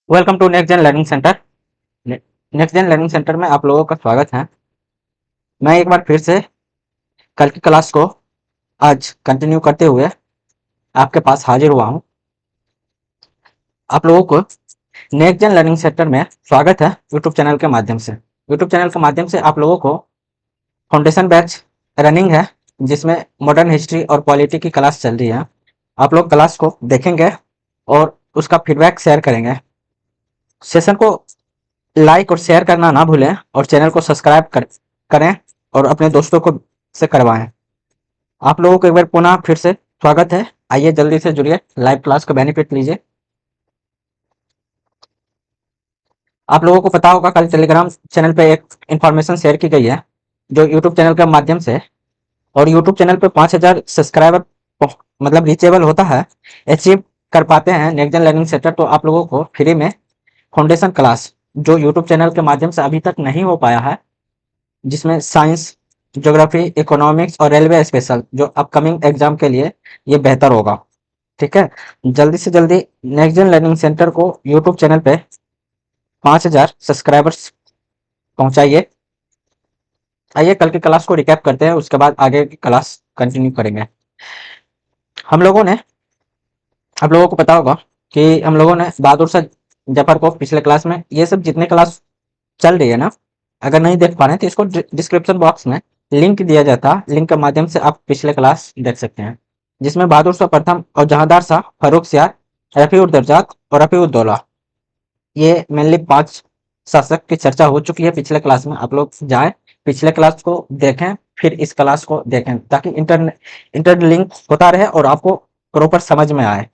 Welcome to next gen learning centre. Next gen learning centre में आप लोगों का स्वागत है। मैं एक बार फिर से कल की क्लास को आज कंटिन्यू करते हुए आपके पास हाजिर हुआ हूं। आप लोगों को नेक्स्ट जेन लर्निंग सेंटर में स्वागत है यूट्यूब चैनल के माध्यम से। यूट्यूब चैनल के माध्यम से आप लोगों को फाउंडेशन बैच रनिंग है, जिसमें मॉडर्न हिस्ट्री और पॉलिटी की क्लास चल रही है। आप लोग क्लास को देखेंगे और उसका फीडबैक शेयर करेंगे। सेशन को लाइक और शेयर करना ना भूलें और चैनल को सब्सक्राइब करें और अपने दोस्तों को से करवाएं। आप लोगों को एक बार पुनः फिर से स्वागत है। आइए जल्दी से जुड़िए, लाइव क्लास का बेनिफिट लीजिए। आप लोगों को पता होगा कल टेलीग्राम चैनल पे एक इंफॉर्मेशन शेयर की गई है जो यूट्यूब चैनल के माध्यम से, और यूट्यूब चैनल पे 5000 सब्सक्राइबर मतलब रीचेबल होता है, अचीव कर पाते हैं नेक्स्ट जेन लर्निंग सेंटर। तो आप लोगों को फ्री में फाउंडेशन क्लास जो यूट्यूब चैनल के माध्यम से अभी तक नहीं हो पाया है, जिसमें साइंस, ज्योग्राफी, इकोनॉमिक्स और रेलवे स्पेशल जो अपकमिंग एग्जाम के लिए ये बेहतर होगा। ठीक है, जल्दी से जल्दी नेक्स्ट जेन लर्निंग सेंटर को यूट्यूब चैनल पे 5000 सब्सक्राइबर्स पहुंचाइए। आइए कल की क्लास को रिकैप करते हैं, उसके बाद आगे की क्लास कंटिन्यू करेंगे। हम लोगों ने आप लोगों को पता होगा कि हम लोगों ने बहादुर शाह जफर को पिछले क्लास में, ये सब जितने क्लास चल रही है ना, अगर नहीं देख पा रहे हैं तो इसको डिस्क्रिप्शन बॉक्स में लिंक दिया जाता है, लिंक के माध्यम से आप पिछले क्लास देख सकते हैं, जिसमें बहादुर शाह प्रथम और जहांदार शाह, फर्रुख सियार, रफी उद दर्जात और रफी उद दौला, ये मेनली 5 शासक की चर्चा हो चुकी है पिछले क्लास में। आप लोग जाएं, पिछले क्लास को देखें, फिर इस क्लास को देखें, ताकि इंटरलिंक होता रहे और आपको प्रॉपर समझ में आए।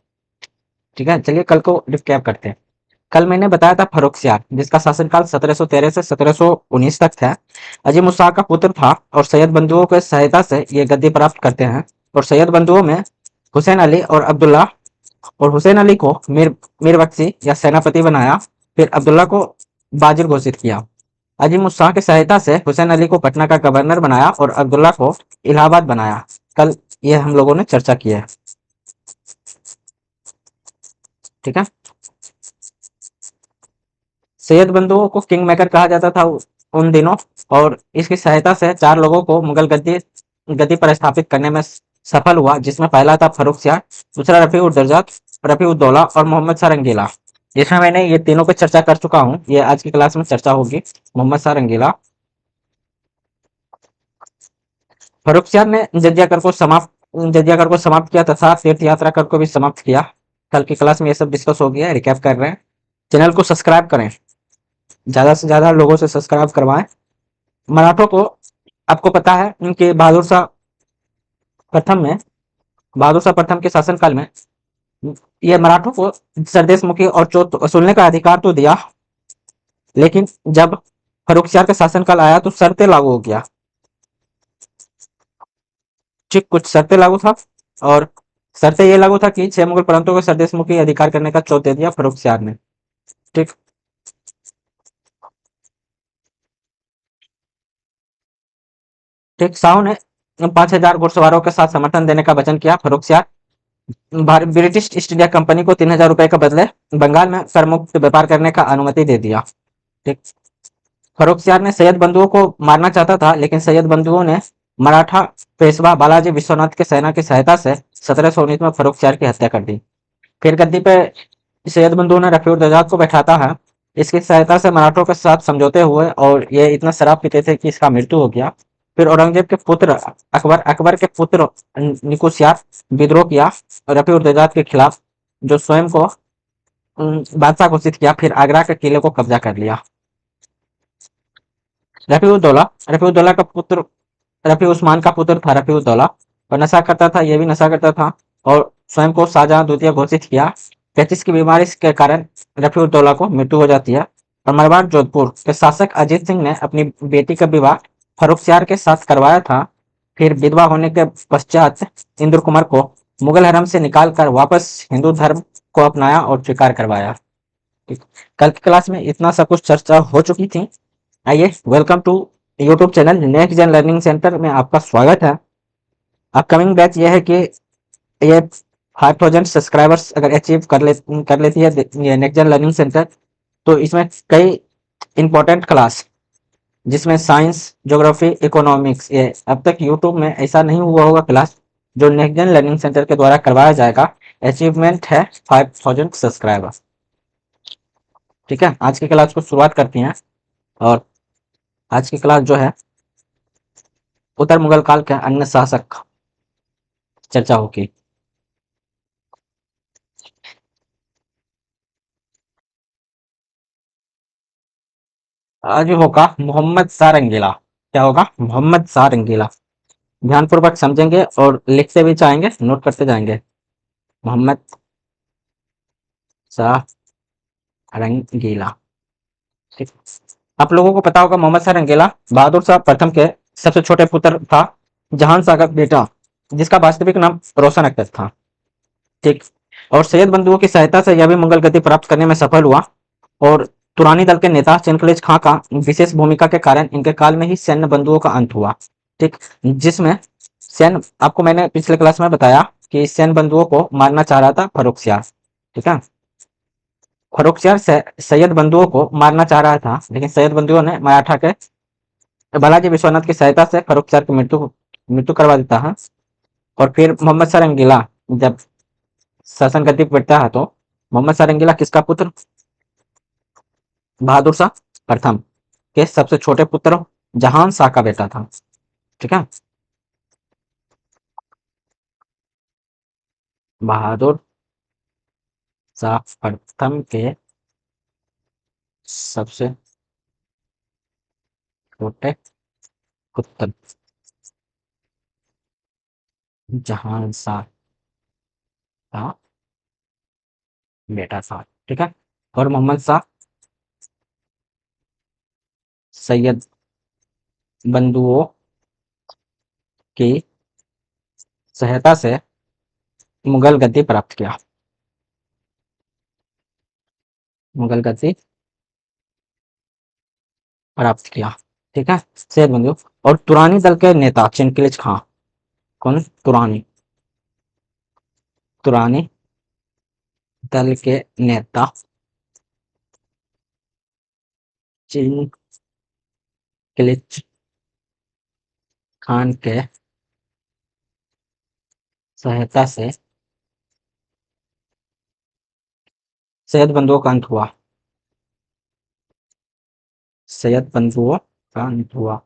ठीक है, चलिए कल को रिकैप करते हैं। कल मैंने बताया था फर्रुख सियार, जिसका शासनकाल 1713 से 1719 तक था, अजीम उस शाह का पुत्र था और सैयद बंधुओं की सहायता से ये गद्दी प्राप्त करते हैं। और सैयद बंधुओं में हुसैन अली और अब्दुल्ला, और हुसैन अली को मीर बख्शी या सेनापति बनाया, फिर अब्दुल्ला को बाजिर घोषित किया। अजीम उस शाह की सहायता से हुसैन अली को पटना का गवर्नर बनाया और अब्दुल्ला को इलाहाबाद बनाया। कल ये हम लोगों ने चर्चा की है। ठीक है, सैयद बंधुओं को किंग मेकर कहा जाता था उन दिनों, और इसकी सहायता से 4 लोगों को मुगल गद्दी गद्दी पर स्थापित करने में सफल हुआ, जिसमें पहला था फर्रुख सियार, दूसरा रफी उद दर्जात, रफी उद दौला और मोहम्मद शाह रंगीला। जिसमें मैंने ये तीनों पे चर्चा कर चुका हूँ, ये आज की क्लास में चर्चा होगी। मोहम्मद शाह रंगीला, फर्रुख सियार ने जजिया कर को समाप्त किया तथा तीर्थ यात्रा कर को भी समाप्त किया। कल की क्लास में ये सब डिस्कस हो गया है, रिकैप कर रहे हैं। चैनल को सब्सक्राइब करें, ज्यादा से ज्यादा लोगों से सब्सक्राइब करवाएं। मराठों को, आपको पता है कि बहादुर शाह प्रथम के शासनकाल में ये मराठों को सरदेशमुखी और चोट वसूलने का अधिकार तो दिया, लेकिन जब फर्रुखसियार का शासनकाल आया तो शर्तें लागू हो गया। ठीक, कुछ शर्तें लागू था, और शर्तें ये लागू था कि 6 मुगल प्रांतों को सरदेशमुखी अधिकार करने का चोट दे दिया फर्रुखसियार ने। ठीक, ठीक, शाह ने 5000 घुड़सवारों के साथ समर्थन देने का वचन किया। Farrukhsiyar British east India company को 3000 रुपए के बदले बंगाल में कर मुक्त व्यापार करने का अनुमति दे दिया। ठीक, फर्रुखसियार ने सैयद बंधुओं को मारना चाहता था, लेकिन सैयद बंधुओं ने मराठा पेशवा बालाजी विश्वनाथ के सेना की सहायता से 1719 में फर्रुखसियार की हत्या कर दी। फिर गद्दी पे सैयद बंधुओं ने रफी उद दर्जात को बैठाता है। इसकी सहायता से मराठों के साथ समझौते हुए और ये इतना शराब पीते थे कि इसका मृत्यु हो गया। फिर औरंगजेब के पुत्र अकबर के पुत्र निकोसियार विद्रोह किया और रफी उद दर्जात के खिलाफ, जो स्वयं को बादशाह घोषित किया। फिर आगरा के किले को कब्जा कर लिया। रफी उद दौला का पुत्र, रफी उस्मान का पुत्र था रफी उद दौला, और नशा करता था, ये भी नशा करता था और स्वयं को शाहजहां द्वितीय घोषित किया। 35 की बीमारी के कारण रफी उद दौला को मृत्यु हो जाती है। और मरवाड़ जोधपुर के शासक अजीत सिंह ने अपनी बेटी का विवाह फर्रुखसियार के साथ करवाया था। फिर विधवा होने के पश्चात इंद्र कुमार को मुगल हरम से निकालकर वापस हिंदू धर्म को अपनाया और स्वीकार करवाया। ठीक, कल की क्लास में इतना सब कुछ चर्चा हो चुकी थी। आइए, welcome to YouTube channel next gen learning centre में आपका स्वागत है। अपकमिंग बैच ये है कि ये 5000 सब्सक्राइबर्स अगर अचीव कर लेती है ये नेक्स्ट जेन लर्निंग सेंटर, तो इसमें कई इंपॉर्टेंट क्लास, जिसमें साइंस, ज्योग्राफी, इकोनॉमिक्स, ये अब तक यूट्यूब में ऐसा नहीं हुआ होगा क्लास जो नेक्स्ट जेन लर्निंग सेंटर के द्वारा करवाया जाएगा। अचीवमेंट है 5000 सब्सक्राइबर। ठीक है, आज की क्लास को शुरुआत करती हैं। और आज की क्लास जो है उत्तर मुगल काल के अन्य शासक चर्चा होगी। आज होगा मोहम्मद शाह रंगीला। क्या होगा? मोहम्मद शाह रंगीला। ध्यानपूर्वक समझेंगे और लिखते भी जाएंगे, नोट करते जाएंगे। मोहम्मद शाह रंगीला। ठीक। आप लोगों को पता होगा मोहम्मद शाह रंगीला बहादुर शाह प्रथम के सबसे छोटे पुत्र था, जहान शाह का बेटा, जिसका वास्तविक नाम रोशन अख्तर था। ठीक। और सैयद बंधुओं की सहायता से यह भी मुगल गति प्राप्त करने में सफल हुआ। और तुरानी दल के नेता चंद्रकलेज खां का विशेष भूमिका के कारण इनके काल में ही सैन्य बंधुओं का अंत हुआ। ठीक। जिसमें सैन्य, आपको मैंने पिछले क्लास में बताया कि सैन्य बंधुओं को मारना चाह रहा था फर्रुखसियार। ठीक है, फर्रुखसियार सैयद बंधुओं को मारना चाह रहा था, लेकिन सैयद बंधुओं ने मराठा के बालाजी विश्वनाथ की सहायता से फर्रुखसियार की मृत्यु मृत्यु करवा देता है। और फिर मोहम्मद शाह रंगीला जब शासन गद्दी पर बैठता है, तो मोहम्मद शाह रंगीला किसका पुत्र? बहादुर शाह प्रथम के सबसे छोटे पुत्र जहान शाह का बेटा था। ठीक है, बहादुर शाह प्रथम के सबसे छोटे पुत्र जहान शाह का बेटा था। ठीक है, और मोहम्मद शाह सैयद बंधुओं की सहायता से मुगल गद्दी प्राप्त किया। मुगल गद्दी प्राप्त किया। ठीक है, सैयद बंधु। और तुरानी दल के नेता चिनकिलिच खां। कौन? तुरानी तुरानी दल के नेता चिनकिलिच खान के सहायता से सैयद बंधुओं का अंत हुआ। सैयद बंधुओं का अंत हुआ।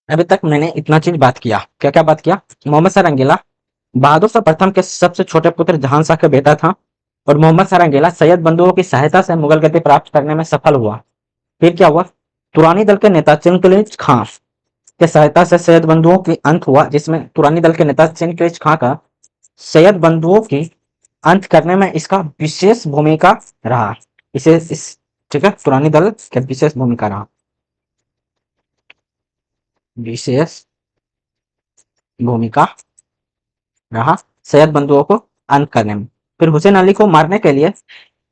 अभी तक मैंने इतना चीज बात किया। क्या क्या बात किया? मोहम्मद शाह रंगीला बहादुर शाह प्रथम के सबसे छोटे पुत्र जहान शाह का बेटा था। और मोहम्मद शाह रंगीला सैयद बंधुओं की सहायता से मुगल गद्दी प्राप्त करने में सफल हुआ। फिर क्या हुआ? तुरानी दल के नेता चिनकलिज खां की सहायता से सैयद बंधुओं की अंत हुआ, जिसमें तुरानी दल के नेता चिनकलिज खां का सैयद बंधुओं की अंत करने में इसका विशेष भूमिका रहा। इसे इस ठीक है, तुरानी दल की विशेष भूमिका रहा। विशेष भूमिका रहा सैयद बंधुओं को अंत करने में। फिर हुसैन अली को मारने के लिए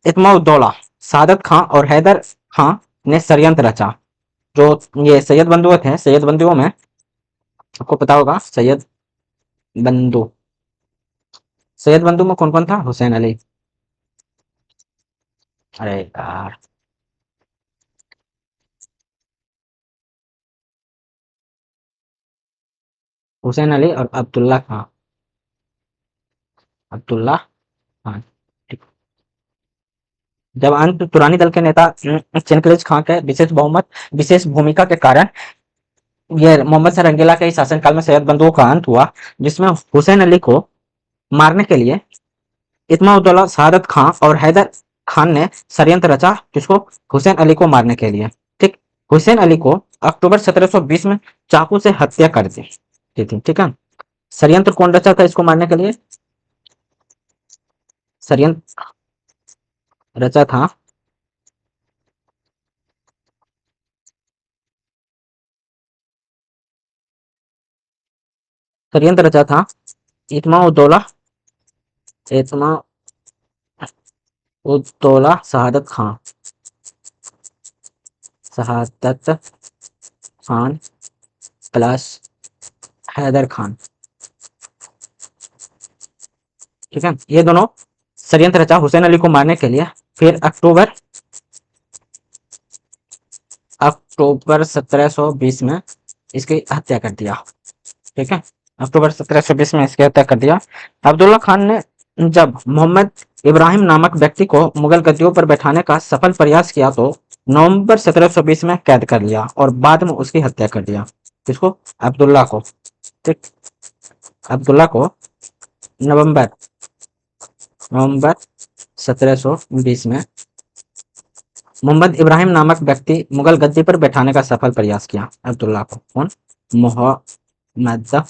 इत्माउद्दौला, सादत खां और हैदर खां ने षड्यंत्र रचा। जो ये सैयद बंधुओं थे, सैयद बंधुओं में आपको पता होगा सैयद बंधु, सैयद बंधु में कौन कौन था? हुसैन अली। अरे यार, हुसैन अली और अब्दुल्ला खां। अब्दुल्ला खान। ठीक। जब अंत तुरानी दल के नेता चंद्रकलेज खां के विशेष भूमिका के कारण ये मोहम्मद शाह रंगीला के शासनकाल में सैयद बंधुओं का अंत हुआ, जिसमें हुसैन अली को मारने के लिए इत्माउद्दौला, सादत खां और हैदर खान ने षड्यंत्र रचा। किसको? हुसैन अली को मारने के लिए। ठीक। हुसैन अली को अक्टूबर 1720 में चाकू से हत्या कर दी थी। ठीक है, षड्यंत्र कौन रचा था इसको मारने के लिए? षड्यंत्र रचा था षड्यंत्र रचा था इत्माउद्दौला, इत्मा उद्दौला शहादत खान प्लस हैदर खान। ठीक है, ये दोनों षड्यंत्र रचा हुसैन अली को मारने के लिए। फिर अक्टूबर अक्टूबर 1720 में इसकी हत्या कर दिया। ठीक है, अक्टूबर 1720 में इसकी हत्या कर दिया। अब्दुल्ला खान ने जब मोहम्मद इब्राहिम नामक व्यक्ति को मुगल गद्दियों पर बैठाने का सफल प्रयास किया तो नवंबर 1720 में कैद कर लिया और बाद में उसकी हत्या कर दिया। किसको? अब्दुल्ला को। ठीक, अब्दुल्ला को नवंबर नवंबर 1720 में मोहम्मद इब्राहिम नामक व्यक्ति मुगल गद्दी पर बैठाने का सफल प्रयास किया। अब्दुल्ला को कौन? मोहम्मद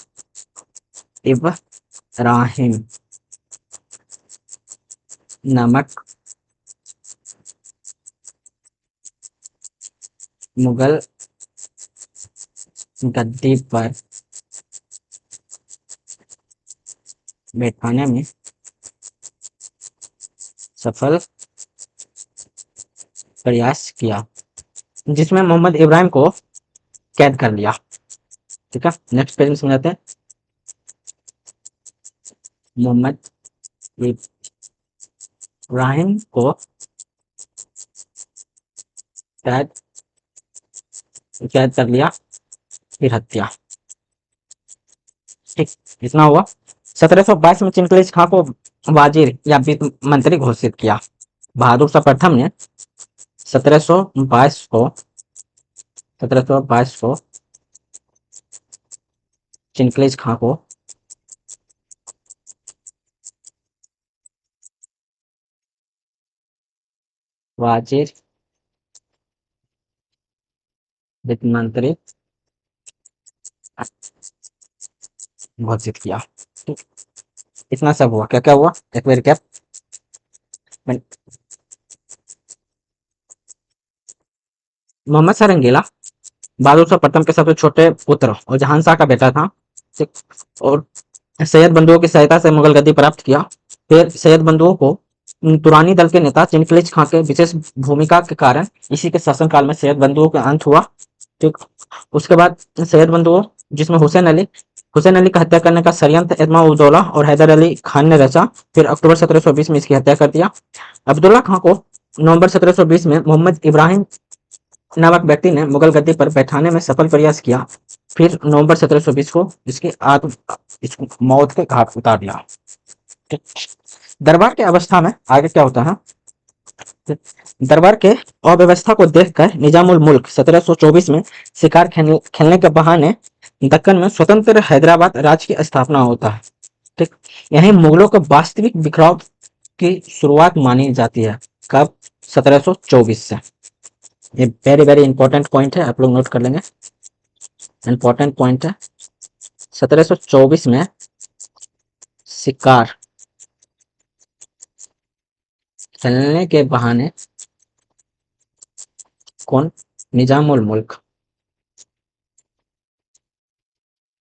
इब्राहिम नामक मुगल गद्दी पर बैठाने में सफल प्रयास किया, जिसमें मोहम्मद इब्राहिम को कैद कर लिया। ठीक है, नेक्स्ट पेज में समझाते हैं। मोहम्मद इब्राहिम को कैद कैद कर लिया, फिर हत्या। ठीक, इतना हुआ। 1722 में चिनकलिज खां को वाजिर या वित्त मंत्री घोषित किया। बहादुर शाह प्रथम ने 1722 को चिनकलिज खां को वाजिर वित्त मंत्री घोषित किया। ठीक, इतना सब हुआ। क्या क्या हुआ, एक बार रिकैप। मोहम्मद शाह रंगीला बहादुर शाह प्रथम के सबसे छोटे पुत्र और जहान शाह का बेटा था। ठीक, और सैयद बंधुओं की सहायता से मुगल गद्दी प्राप्त किया। फिर सैयद बंधुओं को तुरानी दल के नेता चिनकलिज खां के विशेष भूमिका के कारण इसी के शासनकाल में सैयद बंधुओं का अंत हुआ। ठीक, उसके बाद सैयद बंधुओं जिसमें हुसैन अली का हत्या करने का षड्यंत्र इमाम उद्दौला और हैदर अली खान ने रचा। फिर अक्टूबर 1720 में इसकी हत्या कर दिया। अब्दुल्ला खां को नवंबर 1720 में मोहम्मद इब्राहिम नामक व्यक्ति ने मुगल गद्दी पर बैठाने में सफल प्रयास किया। फिर नवंबर 1720 को इसको मौत के घाट उतार दिया। दरबार के अवस्था में आगे क्या होता है? दरबार के अव्यवस्था को देखकर निजामुल मुल्क 1724 में शिकार खेलने के बहाने दक्कन में स्वतंत्र हैदराबाद राज्य की स्थापना होता है। ठीक, यही मुगलों के वास्तविक बिखराव की शुरुआत मानी जाती है। कब? 1724 से। ये वेरी वेरी इंपॉर्टेंट पॉइंट है, आप लोग नोट कर लेंगे। इंपॉर्टेंट पॉइंट है। 1724 में शिकार खेलने के बहाने कौन? निजामुल मुल्क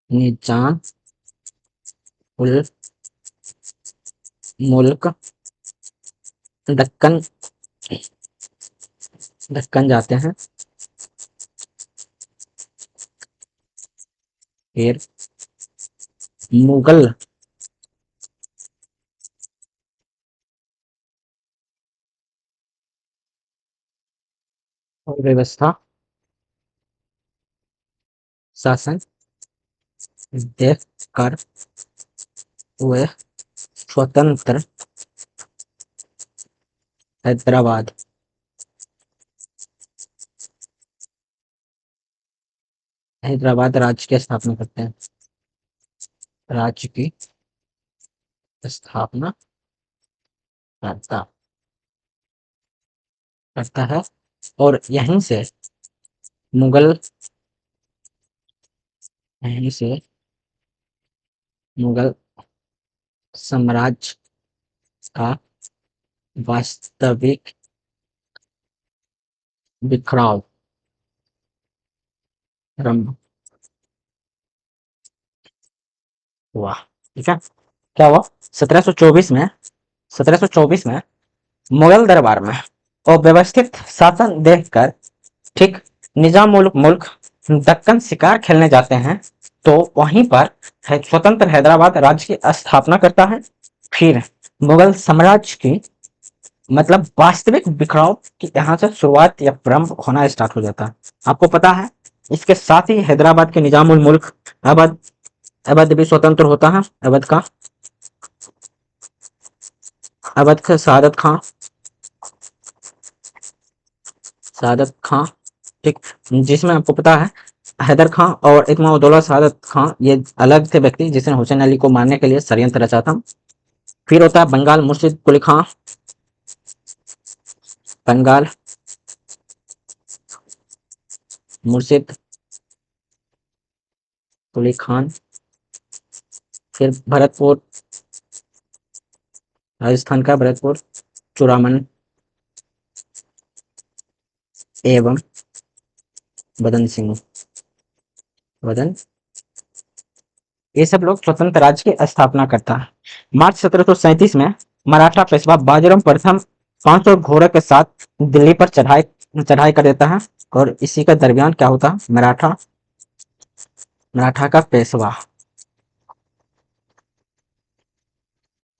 निजाम उल मुल्क दक्कन जाते हैं। फिर मुगल व्यवस्था शासन देख कर वे स्वतंत्र हैदराबाद राज्य की स्थापना करते हैं। राज्य की स्थापना करता करता है और मुगल यहीं से मुगल साम्राज्य का वास्तविक बिखराव आरंभ हुआ। ठीक है, क्या हुआ? 1724 में मुगल दरबार में अव्यवस्थित शासन देखकर ठीक निजाम उल मुल्क दक्कन शिकार खेलने जाते हैं, तो वहीं पर स्वतंत्र हैदराबाद राज्य की स्थापना करता है। फिर मुगल साम्राज्य की मतलब वास्तविक बिखराव की यहाँ से शुरुआत या प्रारंभ होना स्टार्ट हो जाता है। आपको पता है, इसके साथ ही हैदराबाद के निजाम उल मुल्क अवध अवध भी स्वतंत्र होता है। अवध का शहादत खां, ठीक, जिसमें आपको पता है हैदर खां और इत्माउद्दौला शहादत खां ये अलग थे व्यक्ति जिसने हुसैन अली को मारने के लिए षड्यंत्र रचा था। फिर होता है बंगाल मुर्शिद कुली खां, बंगाल मुर्शिद कुली खान। फिर भरतपुर, राजस्थान का भरतपुर, चूड़ामन एवं बदन सिंह, बदन, ये सब लोग स्वतंत्र राज्य की स्थापना करता है। मार्च 1737 में मराठा पेशवा बाजीराव प्रथम 500 घोड़े के साथ दिल्ली पर चढ़ाई चढ़ाई कर देता है। और इसी के दरमियान क्या होता है, मराठा का पेशवा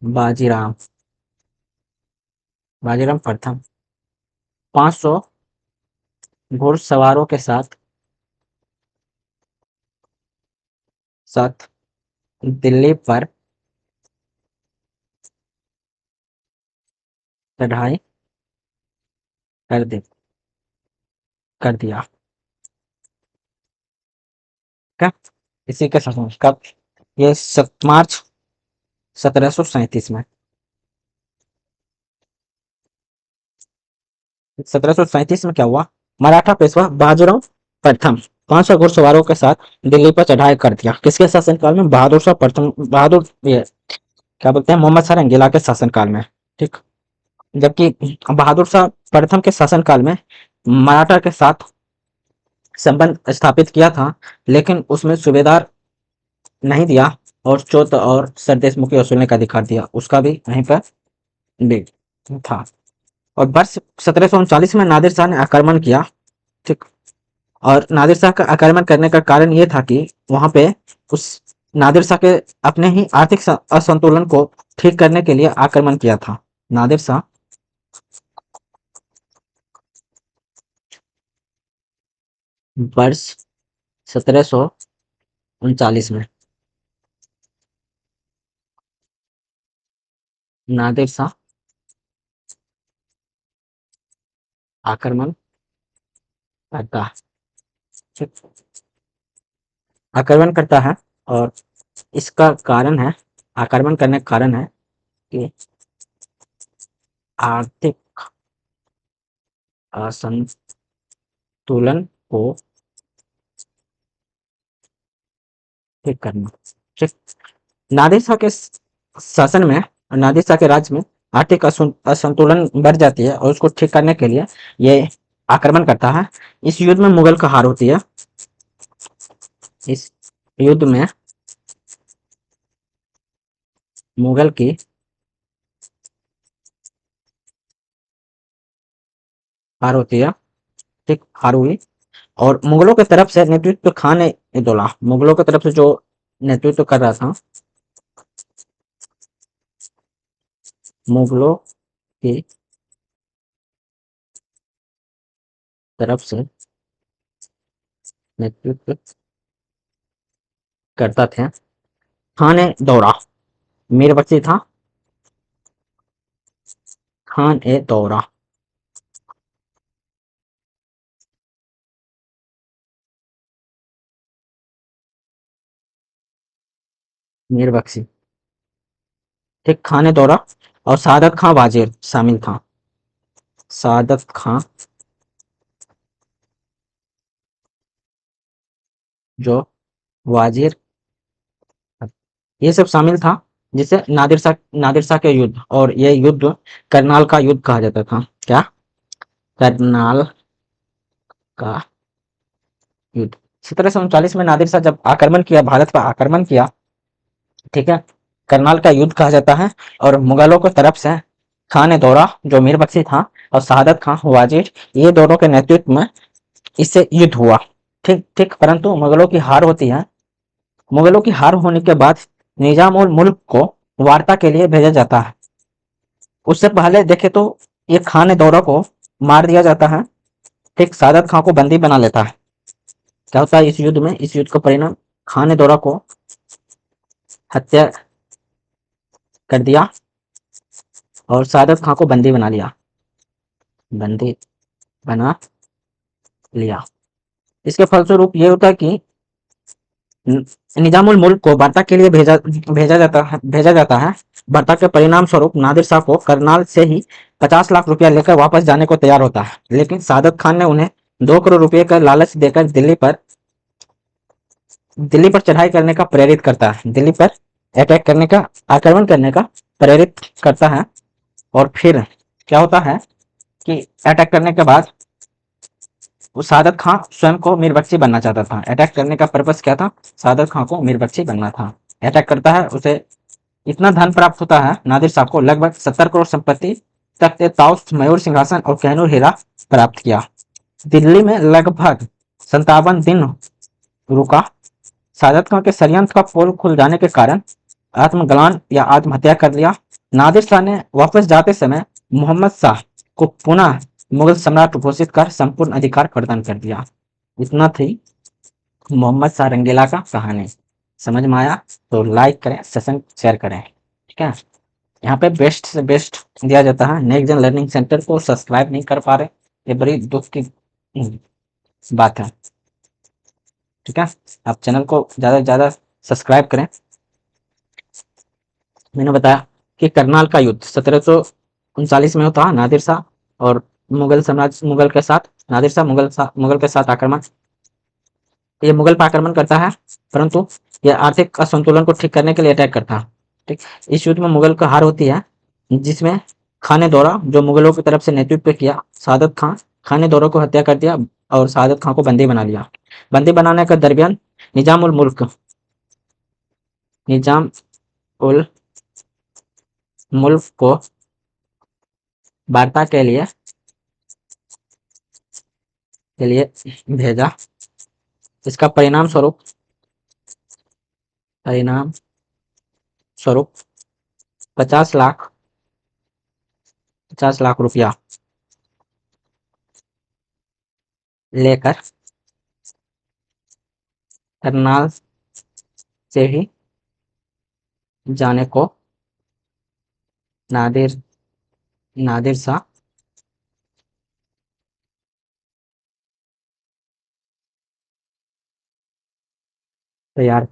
बाजीराव बाजीराव प्रथम 500 घुड़सवारों के साथ दिल्ली पर चढ़ाई कर दे कर दिया। क्या इसी के साथ कब, ये मार्च 1737 में, 1737 में क्या हुआ, मराठा पेशवा बाजीराव प्रथम 500 घुड़सवारों के साथ दिल्ली पर चढ़ाई कर दिया। किसके शासनकाल में, बहादुर शाह प्रथम, बहादुर ये क्या बोलते हैं, मोहम्मद शाह रंगीला के शासनकाल में। ठीक, जबकि बहादुर शाह प्रथम के शासनकाल में मराठा के साथ संबंध स्थापित किया था, लेकिन उसमें सूबेदार नहीं दिया और चौथ और सरदेशमुखी वसूलने का अधिकार दिया, उसका भी वहीं पर भी था। और वर्ष 1739 में नादिर शाह ने आक्रमण किया। ठीक, और नादिर शाह का आक्रमण करने का कारण ये था कि वहां पे उस नादिर शाह के अपने ही आर्थिक असंतुलन को ठीक करने के लिए आक्रमण किया था। नादिर शाह वर्ष 1739 में नादिर शाह आक्रमण करता है। ठीक, आक्रमण करता है और इसका कारण है, आक्रमण करने का कारण है कि आर्थिक असंतुलन को ठीक करना। ठीक, नादिर शाह के शासन में, नादिर शाह के राज्य में आर्थिक असंतुलन बढ़ जाती है और उसको ठीक करने के लिए ये आक्रमण करता है। इस युद्ध में मुगल का हार होती है। इस युद्ध में मुगल की हार होती है। ठीक, हार हुई और मुगलों की तरफ से नेतृत्व खान ए दौला, मुगलों की तरफ से जो नेतृत्व कर रहा था, मुगलों की तरफ से नेतृत्व करता थे खान ए दौरा, मीर बख्शी था खान ए दौरा। मीर बख्शी, ठीक, खान ए दौरा और सादत खां वाजिर शामिल था। सादत खां जो वाजिर, ये सब शामिल था, जिसे नादिर शाह के युद्ध, और ये युद्ध करनाल का युद्ध कहा जाता था। क्या, करनाल का युद्ध। 1739 में नादिर शाह जब आक्रमण किया, भारत पर आक्रमण किया, ठीक है, करनाल का युद्ध कहा जाता है। और मुगलों की तरफ से खान दौरा जो मीर बख्शी था और शहादत खां वाजिद, ये दोनों के नेतृत्व में इससे युद्ध हुआ। ठीक ठीक, परंतु मुगलों की हार होती है। मुगलों की हार होने के बाद निजाम उल मुल्क को वार्ता के लिए भेजा जाता है। उससे पहले देखे तो ये खान दौरा को मार दिया जाता है। ठीक, शहादत खां को बंदी बना लेता है। क्या होता है इस युद्ध में? इस युद्ध का परिणाम खान दौरा को हत्या कर दिया और शहादत खां को बंदी बना लिया। बंदी बना लिया। इसके फलस्वरूप ये होता है कि निजामुल मुल्क को वार्ता के लिए भेजा जाता है। वार्ता के परिणाम स्वरूप नादिर शाह को करनाल से ही 50 लाख रुपया लेकर वापस जाने को तैयार होता है, लेकिन सादत खान ने उन्हें 2 करोड़ रुपए का लालच देकर दिल्ली पर चढ़ाई करने का प्रेरित करता है। दिल्ली पर आक्रमण करने का प्रेरित करता है। और फिर क्या होता है कि अटैक करने के बाद वो सादत खां स्वयं को मीर बख्शी बनना चाहता था। अटैक करने का पर्पस क्या था? सादत खां को मीर बख्शी बनना था। अटैक करता है, उसे इतना धन प्राप्त होता है नादिर शाह को, लगभग 70 करोड़ संपत्ति, तख्त ताउस, मयूर सिंहासन और कहनूर हीरा प्राप्त किया। दिल्ली में लगभग 57 दिन रुका। सादत खां के षड्यंत्र का पोल खुल जाने के कारण आत्मग्लान या आत्महत्या कर लिया। नादिर शाह ने वापस जाते समय मोहम्मद शाह को पुनः मुगल सम्राट घोषित कर संपूर्ण अधिकार प्रदान कर दिया। इतना थी मोहम्मद शाह रंगीला का कहानी। समझ में आया तो लाइक करें, सेशन शेयर करें। ठीक है, यहाँ पे बेस्ट से बेस्ट दिया जाता है। नेक्स्ट जन लर्निंग सेंटर को सब्सक्राइब नहीं कर पा रहे, ये बड़ी दुख की बात है। ठीक है, आप चैनल को ज़्यादा से ज़्यादा सब्सक्राइब करें। मैंने बताया कि करनाल का युद्ध 1739 में होता है। नादिर शाह और मुगल के साथ, नादिर शाह मुगल के साथ आक्रमण, ये मुगल पर आक्रमण करता है, परंतु यह आर्थिक असंतुलन को ठीक करने के लिए अटैक करता है। ठीक, इस युद्ध में मुगल का हार होती है, जिसमें खान दौरा जो मुगलों की तरफ से नेतृत्व किया, सादत खां, खान दौरा को हत्या कर दिया और सादत खां को बंदी बना लिया। बंदी बनाने के दरमियान निजाम उल मुल्क को वार्ता के लिए भेजा। इसका परिणाम स्वरूप 50 लाख रुपया लेकर करनाल से ही जाने को नादिर शाह तैयार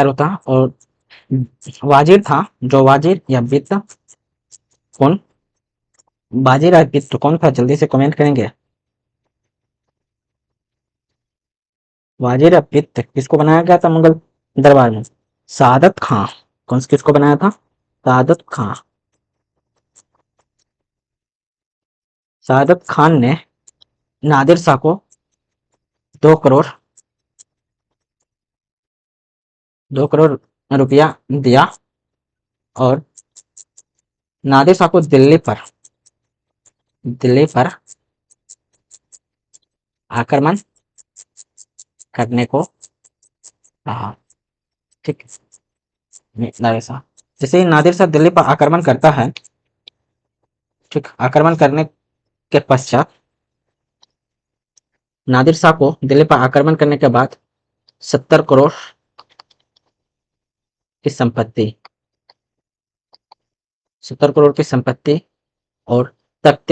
होता और वाजिर था, जो वाजिर या वित्त कौन, वाजिर या वित्त कौन था? जल्दी से कमेंट करेंगे। वाजिर या वित्त किसको बनाया गया था मुगल दरबार में? सादत खां। किसको बनाया था? सादत खां। सादत खान ने नादिर शाह को 2 करोड़ रुपया दिया और नादिर शाह को दिल्ली पर आक्रमण करने को कहा। ठीक, नादिर शाह, जैसे ही नादिर शाह दिल्ली पर आक्रमण करता है, ठीक, आक्रमण करने के पश्चात नादिर शाह को दिल्ली पर आक्रमण करने के बाद 70 करोड़ की संपत्ति, 70 करोड़ की संपत्ति और तख्त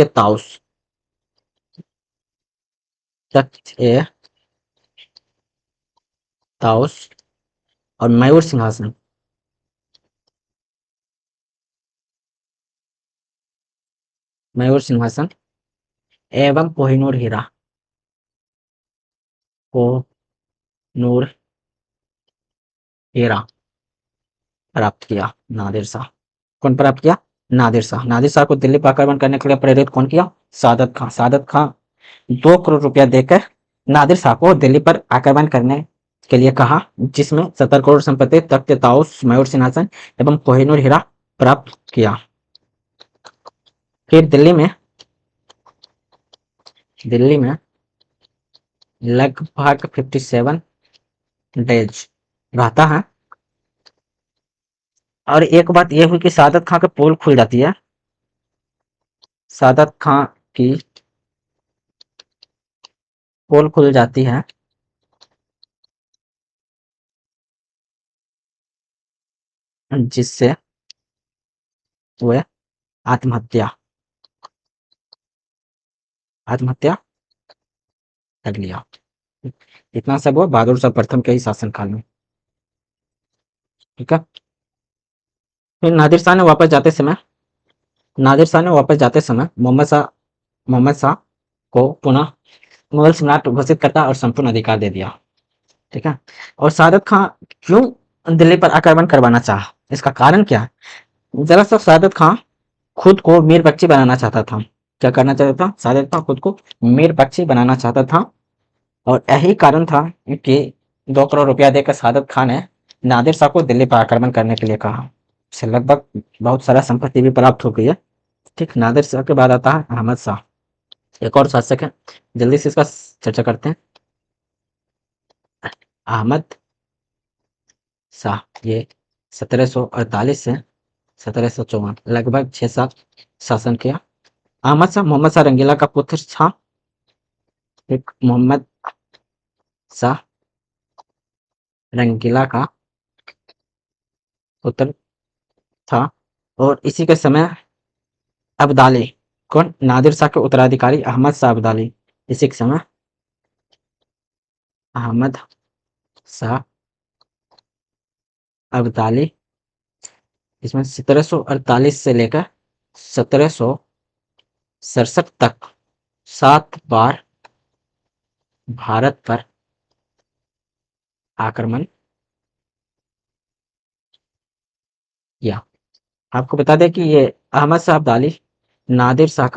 ताउस और मयूर सिंहासन, एवं कोहिनूर हीरा प्राप्त किया नादिर शाह। कौन प्राप्त किया? नादिर शाह। नादिर शाह को दिल्ली पर आक्रमण करने के लिए प्रेरित कौन किया? सादत खां। सादत खां 2 करोड़ रुपया देकर नादिर शाह को दिल्ली पर आक्रमण करने के लिए कहा, जिसमें 70 करोड़ संपत्ति, तख्त ताउस, मयूर सिंहासन एवं कोहिनूर हीरा प्राप्त किया। फिर दिल्ली में लगभग 57 डेज रहता है। और एक बात यह हुई कि सादत खां की पोल खुल जाती है। सादत खां की पोल खुल जाती है, जिससे वह आत्महत्या आत्महत्या कर लिया। इतना सब हुआ बहादुर शाह प्रथम के ही शासनकाल में। ठीक है। फिर नादिर शाह ने वापस जाते समय मोहम्मद शाह को पुनः मुगल सम्राट घोषित करता और संपूर्ण अधिकार दे दिया। ठीक है। और सादत खां क्यों दिल्ली पर आक्रमण करवाना चाहा, इसका कारण क्या है? दरअसल सादत खां खुद को मीर बख्शी बनाना चाहता था। क्या करना चाहता था? सादत खां खुद को मीर बख्शी बनाना चाहता था, और यही कारण था कि 2 करोड़ रुपया देकर सादत खां ने नादिर शाह को दिल्ली पर आक्रमण करने के लिए कहा। से लगभग बहुत सारा संपत्ति भी प्राप्त हो गई है। ठीक। नादिर शाह के बाद आता है अहमद शाह, एक और शासक है, जल्दी से इसका चर्चा करते हैं। अहमद शाह, ये 1748 से 1754 लगभग 6 साल शासन किया। अहमद शाह मोहम्मद शाह रंगीला का पुत्र था। एक मोहम्मद शाह रंगीला का पुत्र था, और इसी के समय अब्दाली, कौन? नादिर शाह के उत्तराधिकारी अहमद शाह अब्दाली, इसी के समय अहमद शाह अब्दाली, इसमें 1748 से लेकर 1767 तक 7 बार भारत पर आक्रमण किया। आपको बता दें कि ये अहमद शाह अब्दाली नादिर शाह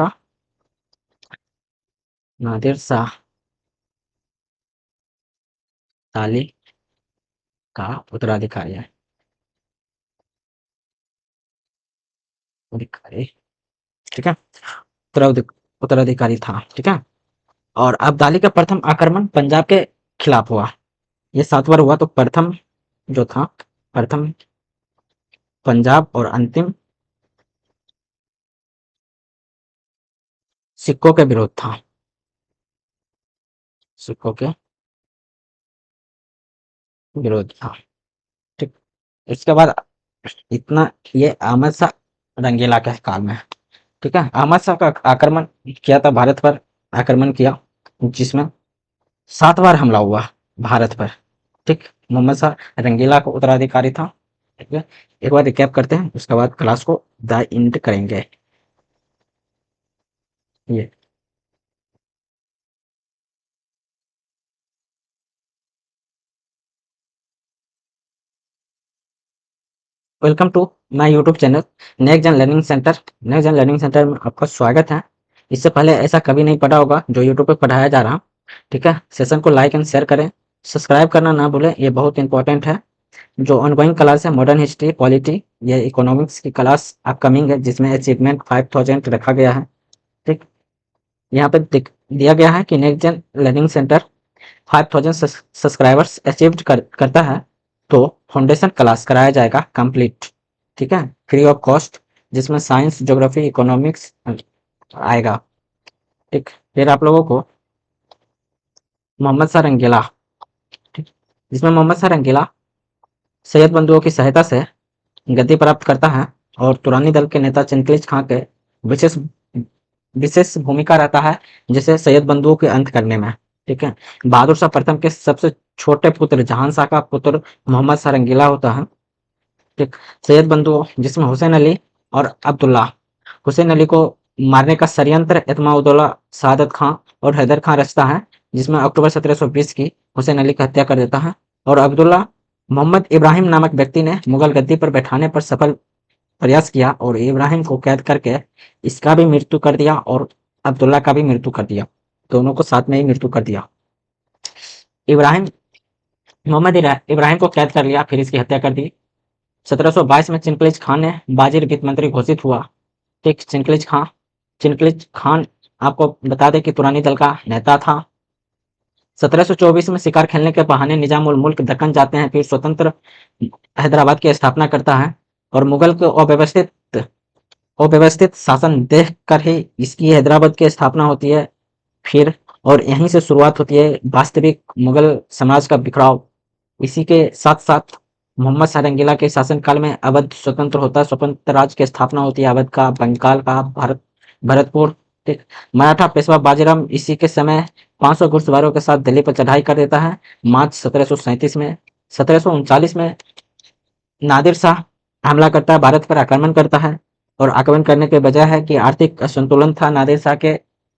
अब्दाली का उत्तराधिकारी है। ठीक है। उत्तराधिकारी था। ठीक है। और अब्दाली का प्रथम आक्रमण पंजाब के खिलाफ हुआ। ये 7 बार हुआ, तो प्रथम जो था, प्रथम पंजाब और अंतिम सिक्कों के विरोध था। सिक्कों के विरोध था। ठीक। इसके बाद इतना ये अहमद शाह रंगीला के काल में। ठीक है। अहमद शाह का आक्रमण किया था, भारत पर आक्रमण किया, जिसमें 7 बार हमला हुआ भारत पर। ठीक। मोहम्मद शाह रंगीला का उत्तराधिकारी था। ठीक है। एक बार रिकैप करते हैं, उसके बाद क्लास को द एंड करेंगे। ये welcome to my YouTube channel next gen learning centre. Next gen learning centre में आपका स्वागत है। इससे पहले ऐसा कभी नहीं पढ़ा होगा जो यूट्यूब पे पढ़ाया जा रहा। ठीक है। सेशन को लाइक एंड शेयर करें, सब्सक्राइब करना ना भूलें, ये बहुत इंपॉर्टेंट है। जो ऑनगोइंग क्लास है मॉडर्न हिस्ट्री पॉलिटी, ये इकोनॉमिक्स की क्लास अपकमिंग है, जिसमें अचीवमेंट 5000 रखा गया है। ठीक। यहाँ पे दिया गया है कि next gen learning centre 5000 subscribers achieved करता है तो फाउंडेशन क्लास कराया जाएगा कंप्लीट। ठीक है। फ्री ऑफ कॉस्ट, जिसमें साइंस, ज्योग्राफी, इकोनॉमिक्स आएगा। ठीक। फिर आप लोगों को मोहम्मद शाह रंगीला, ठीक, जिसमें मोहम्मद शाह रंगीला सैयद बंधुओं की सहायता से गद्दी प्राप्त करता है, और तुरानी दल के नेता चंद्रकेश खां के विशेष विशेष भूमिका रहता है, जिसे सैयद बंधुओं के अंत करने में। ठीक है। बहादुर शाह प्रथम के सबसे छोटे पुत्र जहान शाह का पुत्र मोहम्मद शाह रंगीला होता है। ठीक। सैयद बंधुओं, जिसमें हुसैन अली और अब्दुल्ला, हुसैन अली को मारने का षड्यंत्र इत्माउद्दौला, सादत खां और हैदर खां रचता है, जिसमें अक्टूबर 1720 की हुसैन अली की हत्या कर देता है। और अब्दुल्ला मोहम्मद इब्राहिम नामक व्यक्ति ने मुगल गद्दी पर बैठाने पर सफल प्रयास किया, और इब्राहिम को कैद करके इसका भी मृत्यु कर दिया और अब्दुल्ला का भी मृत्यु कर दिया। दोनों को साथ में ही मृत्यु कर दिया। इब्राहिम मोहम्मद इब्राहिम को कैद कर लिया, फिर इसकी हत्या कर दी। 1722 में चिनकलिज खान ने बाजीर वित्त मंत्री घोषित हुआ। ठीक, चिनकलिज खान आपको बता दें कि तुरानी दल का नेता था। 1724 में शिकार खेलने के बहाने निजामुल मुल्क दक्कन जाते हैं, फिर स्वतंत्र हैदराबाद की स्थापना करता है और मुगल को अव्यवस्थित शासन देख कर ही इसकी हैदराबाद की स्थापना होती है फिर, और यहीं से शुरुआत होती है वास्तविक मुगल समाज का बिखराव। इसी के साथ साथ मोहम्मद सारंगीला के शासनकाल में अवध स्वतंत्र होता है, स्वतंत्र राज्य की स्थापना होती है अवध का, बंगाल का, भरतपुर। ठीक, मराठा पेशवा बाजीराव इसी के समय 500 घुड़सवारों के साथ दिल्ली पर चढ़ाई कर देता है मार्च 1737 में। 1739 में नादिर शाह हमला करता है, भारत पर आक्रमण करता है, और आक्रमण करने के वजह है कि आर्थिक असंतुलन था नादिर शाह के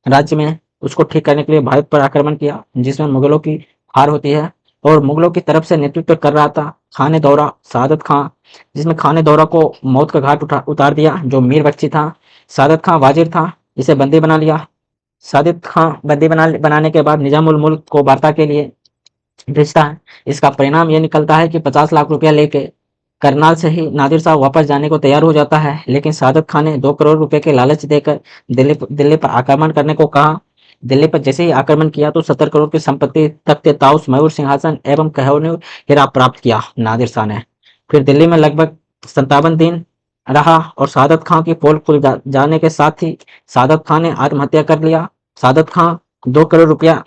राज्य में, उसको ठीक करने के लिए भारत पर आक्रमण किया, जिसमें मुगलों की हार होती है। और मुगलों की तरफ से नेतृत्व कर रहा था खान दौरा सादत खां, जिसमें खान दौरा को मौत का घाट उतार दिया, जो मीर बख्शी था। सादत खां वाजिर था, इसे बंदी बना लिया। सादत खां बंदी बनाने के बाद निजामुल मुल्क को वार्ता के लिए भेजता है। इसका परिणाम ये निकलता है कि 50 लाख रुपया लेके करनाल से ही नादिर शाह वापस जाने को तैयार हो जाता है, लेकिन सादत खान ने 2 करोड़ रुपए के लालच देकर दिल्ली पर आक्रमण करने को कहा। दिल्ली पर जैसे ही आक्रमण किया तो 70 करोड़ की संपत्ति, तख्त ताउस, मयूर सिंहासन एवं कोहिनूर हीरा प्राप्त किया नादिर शाह ने। फिर दिल्ली में लगभग 57 दिन रहा और सादत खां की पोल खुल जाने के साथ ही सादत खां ने आत्महत्या कर लिया। सादत खां 2 करोड़ रुपया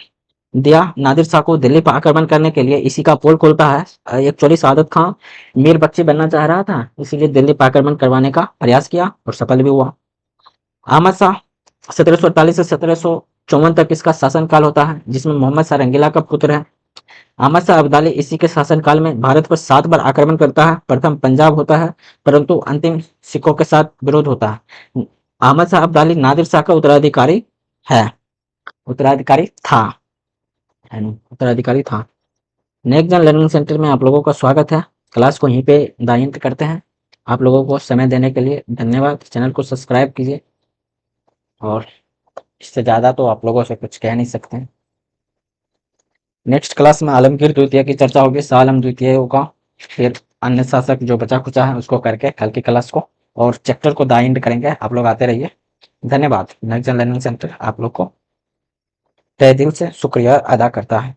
दिया नादिर शाह को दिल्ली पर आक्रमण करने के लिए, इसी का पोल खोलता है। एक्चुअली सादत खां मीर बख्शी बनना चाह रहा था, इसीलिए दिल्ली पर आक्रमण करवाने का प्रयास किया और सफल भी हुआ। अहमद शाह 1748 से 1754 तक इसका शासनकाल होता है, जिसमें मोहम्मद सारंगीला का पुत्र है। अहमद शाह अब्दाली इसी के शासनकाल में भारत पर 7 बार आक्रमण करता है। प्रथम पंजाब होता है, परंतु अंतिम सिखों के साथ विरोध होता है। अहमद शाह अब्दाली नादिर शाह का उत्तराधिकारी है, उत्तराधिकारी था, उत्तराधिकारी था। नेक्स्ट जन लर्निंग सेंटर में आप लोगों का स्वागत है। क्लास को यहीं पे दायंत करते हैं। आप लोगों को समय देने के लिए धन्यवाद। चैनल को सब्सक्राइब कीजिए, और इससे ज़्यादा तो आप लोगों से कुछ कह नहीं सकते हैं। नेक्स्ट क्लास में आलमगीर द्वितीय की चर्चा होगी, शाह आलम द्वितीय का, फिर अन्य शासक जो बचा खुचा है उसको करके कल की क्लास को, और चैप्टर को दायंत करेंगे। आप लोग आते रहिए। धन्यवाद। नेक्स्ट जन लर्निंग सेंटर आप लोग को तहे दिल से शुक्रिया अदा करता है।